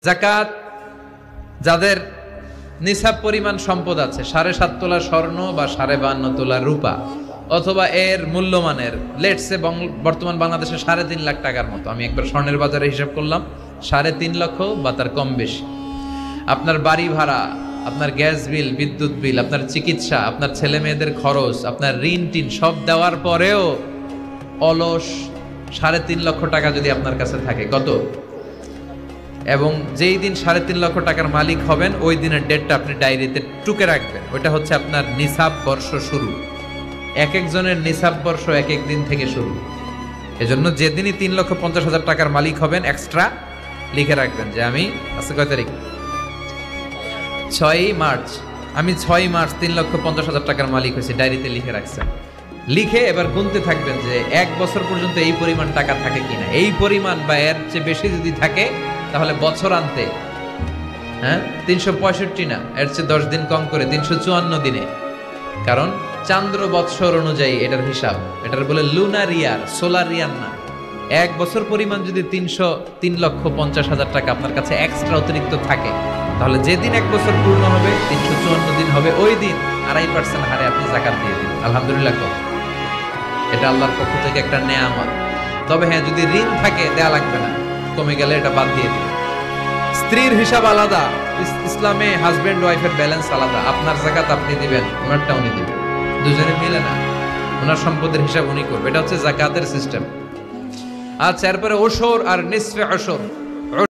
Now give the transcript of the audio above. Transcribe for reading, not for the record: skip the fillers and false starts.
যাকাত যাদের নিসাব পরিমাণ সম্পদ আছে 7.5 তোলা স্বর্ণ বা 52.5 তোলা রূপা অথবা এর মূল্যমানের লেটসে বর্তমান বাংলাদেশে 3.5 লাখ টাকার মতো, আমি একবার স্বর্ণের বাজারে হিসাব করলাম 3.5 লক্ষ বা তার কম বেশি। আপনার বাড়ি ভাড়া, আপনার গ্যাস বিল, বিদ্যুৎ বিল, আপনার চিকিৎসা, আপনার ছেলে মেয়েদের খরচ, আপনার ঋণ টিন সব দেওয়ার পরেও অলস 3.5 লক্ষ টাকা যদি আপনার কাছে থাকে, কত? এবং যেই দিন 3.5 লক্ষ টাকার মালিক হবেন ওই দিনের ডেটটা আপনি ডায়েরিতে টুকে রাখবেন। ওইটা হচ্ছে আপনার নিসাব বর্ষ শুরু। এক একজনের নিসাব বর্ষ এক এক দিন থেকে শুরু। এজন্য যেদিনই 3,50,000 টাকার মালিক হবেন এক্সট্রা লিখে রাখবেন যে আমি আজকে কয় তারিখ, 6 মার্চ, আমি 6 মার্চ 3,50,000 টাকার মালিক হয়েছি, ডায়েরিতে লিখে রাখছেন। লিখে এবার গুনতে থাকবেন যে 1 বছর পর্যন্ত এই পরিমাণ টাকা থাকে কিনা। এই পরিমাণ বা এর চেয়ে বেশি যদি থাকে তাহলে বছর আনতে 365 না, এর চেয়ে 10 দিন কম করে 354 দিনে, কারণ চান্দ্র বৎসর অনুযায়ী এটার হিসাব। এটার বলে লুনার ইয়ার, সোলার ইয়ার না। 1 বছর পরিমাণ যদি 3,50,000 টাকা আপনার কাছে এক্সট্রা অতিরিক্ত থাকে, তাহলে যেদিন 1 বছর পূর্ণ হবে 354 দিন হবে, ওই দিন 2.5% হারে আপনি যাকাত দিয়ে দিন। আলহামদুলিল্লাহ। এটা আল্লাহর পক্ষ থেকে একটা নেয়ামত। তবে হ্যাঁ, যদি ঋণ থাকে দেয়া লাগবে না, কমে গেলে এটা বাদ দিয়ে দিন। স্ত্রীর হিসাব আলাদা, ইসলামে হাজবেন্ড ওয়াইফের ব্যালেন্স আলাদা। আপনার যাকাত আপনি দিবেন, ওনারটা উনি দিবেন, দুজনে মিলে না। ওনার সম্পদের হিসাব উনি করবে। এটা হচ্ছে যাকাতের সিস্টেম। আচ্ছা, এরপরে ওশর আর নিসফে ওশর।